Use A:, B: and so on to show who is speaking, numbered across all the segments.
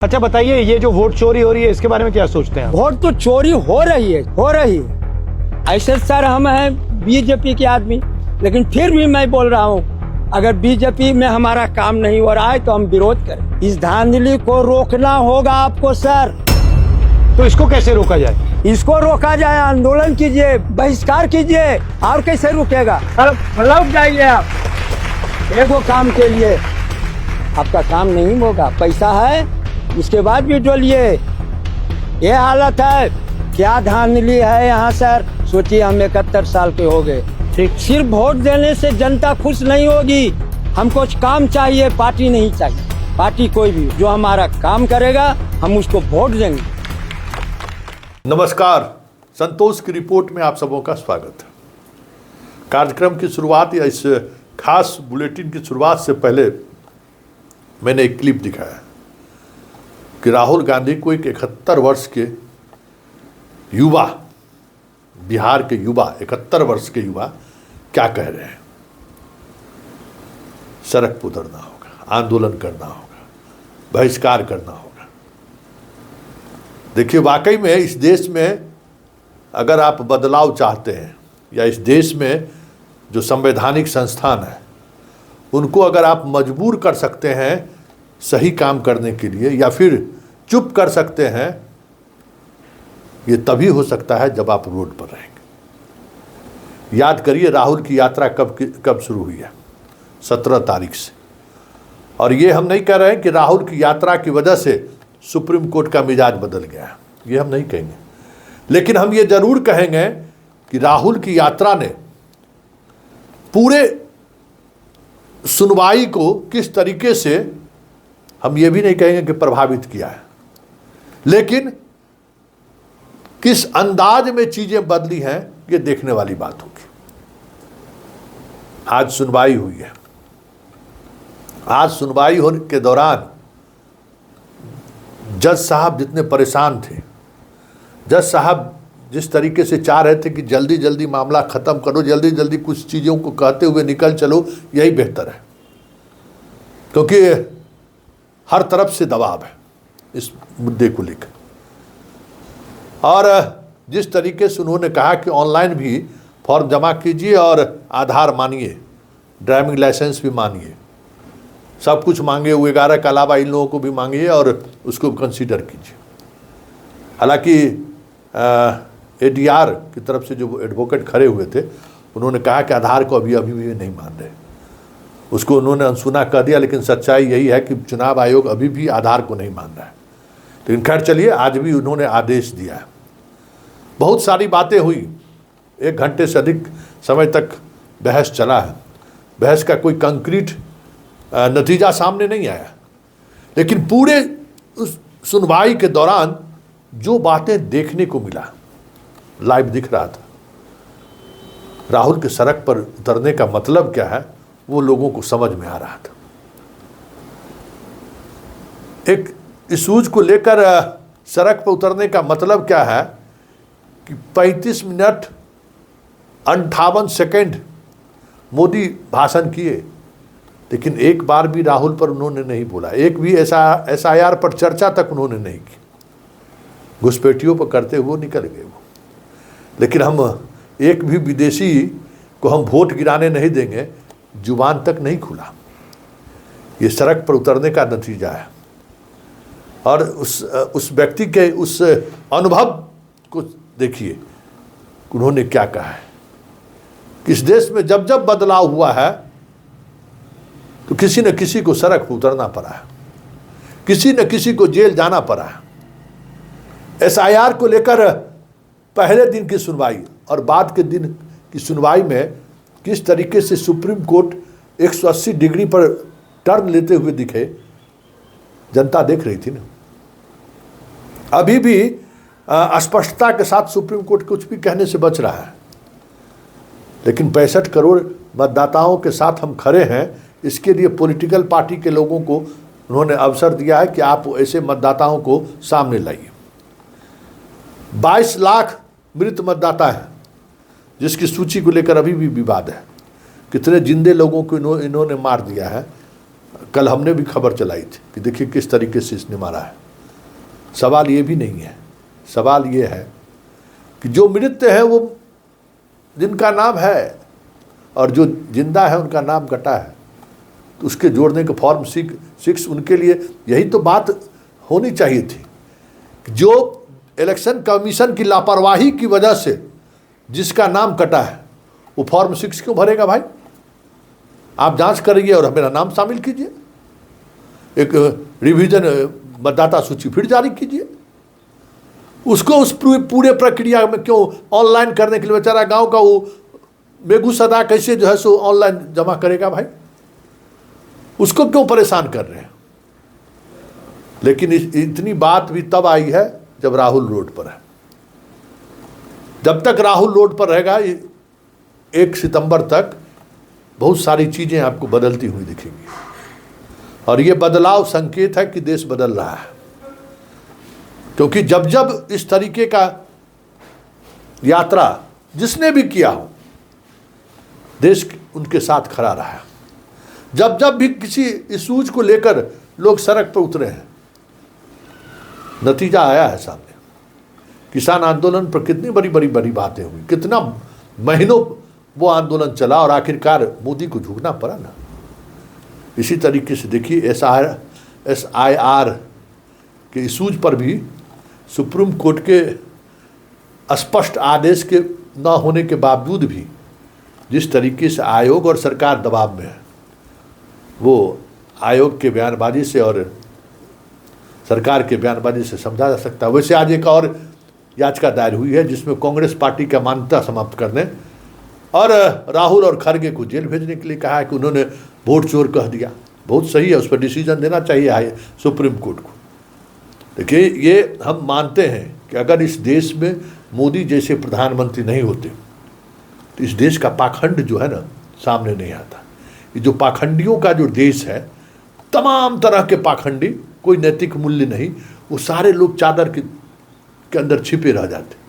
A: अच्छा बताइए, ये जो वोट चोरी हो रही है इसके बारे में क्या सोचते हैं आप?
B: वोट तो चोरी हो रही है। ऐसे सर हम हैं बीजेपी के आदमी, लेकिन फिर भी मैं बोल रहा हूँ अगर बीजेपी में हमारा काम नहीं हो रहा है तो हम विरोध करें। इस धांधली को रोकना होगा आपको सर।
A: तो इसको कैसे रोका जाए?
B: इसको रोका जाए, आंदोलन कीजिए, बहिष्कार कीजिए। और कैसे रुकेगा? लौट जाइए आप एगो काम के लिए, आपका काम नहीं होगा। पैसा है उसके बाद भी डोलिए। ये हालत है, क्या धांधली है यहाँ सर। सोचिए हम 71 साल के हो गए।
A: ठीक,
B: सिर्फ वोट देने से जनता खुश नहीं होगी। हमको काम चाहिए, पार्टी नहीं चाहिए। पार्टी कोई भी जो हमारा काम करेगा हम उसको वोट देंगे।
C: नमस्कार, संतोष की रिपोर्ट में आप सबों का स्वागत है। कार्यक्रम की शुरुआत या इस खास बुलेटिन की शुरुआत से पहले मैंने एक क्लिप दिखाया कि राहुल गांधी को एक 71 वर्ष के युवा, बिहार के युवा, 71 वर्ष के युवा क्या कह रहे हैं। सड़क पर उतरना होगा, आंदोलन करना होगा, बहिष्कार करना होगा। देखिए, वाकई में इस देश में अगर आप बदलाव चाहते हैं या इस देश में जो संवैधानिक संस्थान है उनको अगर आप मजबूर कर सकते हैं सही काम करने के लिए या फिर चुप कर सकते हैं, ये तभी हो सकता है जब आप रोड पर रहेंगे। याद करिए राहुल की यात्रा कब शुरू हुई है? 17 तारीख से। और ये हम नहीं कह रहे हैं कि राहुल की यात्रा की वजह से सुप्रीम कोर्ट का मिजाज बदल गया है, ये हम नहीं कहेंगे। लेकिन हम ये जरूर कहेंगे कि राहुल की यात्रा ने पूरे सुनवाई को किस तरीके से, हम ये भी नहीं कहेंगे कि प्रभावित किया है, लेकिन किस अंदाज में चीजें बदली हैं ये देखने वाली बात होगी। आज सुनवाई हुई है। आज सुनवाई होने के दौरान जज साहब जितने परेशान थे, जज साहब जिस तरीके से चाह रहे थे कि जल्दी जल्दी मामला ख़त्म करो, जल्दी जल्दी कुछ चीज़ों को कहते हुए निकल चलो, यही बेहतर है, क्योंकि हर तरफ से दबाव है इस मुद्दे को लेकर। और जिस तरीके से उन्होंने कहा कि ऑनलाइन भी फॉर्म जमा कीजिए और आधार मानिए, ड्राइविंग लाइसेंस भी मानिए, सब कुछ मांगे, वो 11 के अलावा इन लोगों को भी मांगिए और उसको कंसीडर कीजिए। हालांकि ADR की तरफ से जो एडवोकेट खड़े हुए थे उन्होंने कहा कि आधार को अभी भी नहीं मान रहे, उसको उन्होंने अनसुना कर दिया। लेकिन सच्चाई यही है कि चुनाव आयोग अभी भी आधार को नहीं मान रहा है। लेकिन खैर चलिए, आज भी उन्होंने आदेश दिया है। बहुत सारी बातें हुई, 1 घंटे से अधिक समय तक बहस चला है। बहस का कोई कंक्रीट नतीजा सामने नहीं आया, लेकिन पूरे उस सुनवाई के दौरान जो बातें देखने को मिला, लाइव दिख रहा था। राहुल के सड़क पर उतरने का मतलब क्या है वो लोगों को समझ में आ रहा था। एक इशूज को लेकर सड़क पर उतरने का मतलब क्या है कि 35 मिनट 58 सेकेंड मोदी भाषण किए, लेकिन एक बार भी राहुल पर उन्होंने नहीं बोला। एक भी SIR पर चर्चा तक उन्होंने नहीं की। घुसपैठियों पर करते हुए निकल गए वो। लेकिन हम एक भी विदेशी को हम वोट गिराने नहीं देंगे, जुबान तक नहीं खुला। ये सड़क पर उतरने का नतीजा है। और उस व्यक्ति के उस अनुभव को देखिए, उन्होंने क्या कहा है कि इस देश में जब जब बदलाव हुआ है तो किसी न किसी को सड़क पर उतरना पड़ा है, किसी न किसी को जेल जाना पड़ा है। SIR को लेकर पहले दिन की सुनवाई और बाद के दिन की सुनवाई में किस तरीके से सुप्रीम कोर्ट 180 डिग्री पर टर्न लेते हुए दिखे, जनता देख रही थी ना। अभी भी स्पष्टता के साथ सुप्रीम कोर्ट कुछ भी कहने से बच रहा है, लेकिन 65 करोड़ मतदाताओं के साथ हम खड़े हैं। इसके लिए पॉलिटिकल पार्टी के लोगों को उन्होंने अवसर दिया है कि आप ऐसे मतदाताओं को सामने लाइए। 22 लाख मृत मतदाता हैं, जिसकी सूची को लेकर अभी भी विवाद है। कितने जिंदे लोगों को इन्होंने मार दिया है। कल हमने भी खबर चलाई थी कि देखिए किस तरीके से इसने मारा है। सवाल ये भी नहीं है, सवाल ये है कि जो मृत है वो जिनका नाम है और जो जिंदा है उनका नाम कटा है, तो उसके जोड़ने का फॉर्म 6 उनके लिए यही तो बात होनी चाहिए थी। जो इलेक्शन कमीशन की लापरवाही की वजह से जिसका नाम कटा है वो फॉर्म 6 क्यों भरेगा भाई? आप जांच करिए और मेरा नाम शामिल कीजिए, एक रिवीजन मतदाता सूची फिर जारी कीजिए। उसको उस पूरे प्रक्रिया में क्यों ऑनलाइन करने के लिए बेचारा गांव का वो बेगूसदा कैसे जो है सो ऑनलाइन जमा करेगा भाई? उसको क्यों परेशान कर रहे हैं? लेकिन इतनी बात भी तब आई है जब राहुल रोड पर है। जब तक राहुल रोड पर रहेगा 1 सितंबर तक बहुत सारी चीजें आपको बदलती हुई दिखेंगी, और ये बदलाव संकेत है कि देश बदल रहा है। क्योंकि जब जब इस तरीके का यात्रा जिसने भी किया हो, देश उनके साथ खड़ा रहा है। जब जब भी किसी इशूज को लेकर लोग सड़क पर उतरे हैं, नतीजा आया है सामने। किसान आंदोलन पर कितनी बड़ी बड़ी बड़ी बातें हुई, कितना महीनों वो आंदोलन चला और आखिरकार मोदी को झुकना पड़ा ना। इसी तरीके से देखिए SIR के इशूज पर भी सुप्रीम कोर्ट के स्पष्ट आदेश के न होने के बावजूद भी जिस तरीके से आयोग और सरकार दबाव में है, वो आयोग के बयानबाजी से और सरकार के बयानबाजी से समझा जा सकता है। वैसे आज एक और याचिका दायर हुई है जिसमें कांग्रेस पार्टी का मान्यता समाप्त करने और राहुल और खड़गे को जेल भेजने के लिए कहा है कि उन्होंने वोट चोर कह दिया। बहुत सही है, उस पर डिसीजन देना चाहिए सुप्रीम कोर्ट को। देखिए, ये हम मानते हैं कि अगर इस देश में मोदी जैसे प्रधानमंत्री नहीं होते तो इस देश का पाखंड जो है ना सामने नहीं आता। ये जो पाखंडियों का जो देश है, तमाम तरह के पाखंडी, कोई नैतिक मूल्य नहीं, वो सारे लोग चादर के अंदर छिपे रह जाते।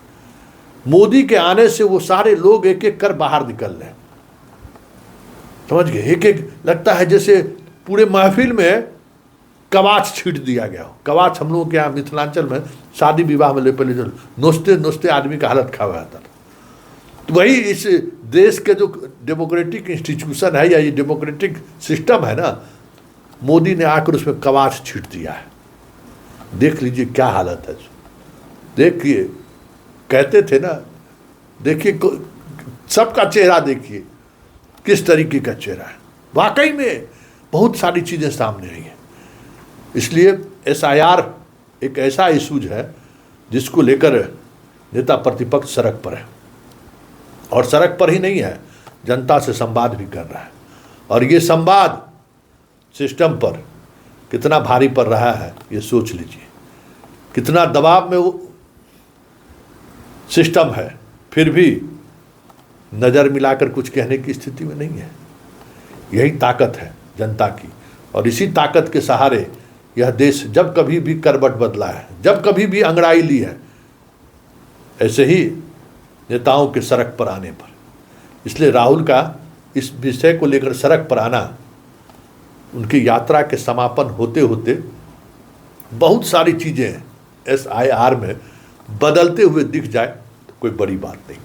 C: मोदी के आने से वो सारे लोग एक एक कर बाहर निकल रहे हैं, समझ गए? एक एक लगता है जैसे पूरे महफिल में कवाच छीट दिया गया हो। कवाच हम लोगों के यहाँ मिथिलांचल में शादी विवाह में पहले जो नोचते नोचते आदमी का हालत खराब जाता था। तो वही इस देश के जो डेमोक्रेटिक इंस्टीट्यूशन है या ये डेमोक्रेटिक सिस्टम है ना, मोदी ने आकर उसमें कवाच छीट दिया है। देख लीजिए क्या हालत है। देखिए, कहते थे ना, देखिए सबका चेहरा देखिए किस तरीके का चेहरा है। वाकई में बहुत सारी चीज़ें सामने आई हैं। इसलिए SIR एक ऐसा इशूज है जिसको लेकर नेता प्रतिपक्ष सड़क पर है, और सड़क पर ही नहीं है, जनता से संवाद भी कर रहा है। और ये संवाद सिस्टम पर कितना भारी पड़ रहा है ये सोच लीजिए। कितना दबाव में वो सिस्टम है, फिर भी नज़र मिलाकर कुछ कहने की स्थिति में नहीं है। यही ताकत है जनता की, और इसी ताकत के सहारे यह देश जब कभी भी करवट बदला है, जब कभी भी अंगड़ाई ली है, ऐसे ही नेताओं के सड़क पर आने पर। इसलिए राहुल का इस विषय को लेकर सड़क पर आना, उनकी यात्रा के समापन होते होते बहुत सारी चीज़ें SIR में बदलते हुए दिख जाए तो कोई बड़ी बात नहीं।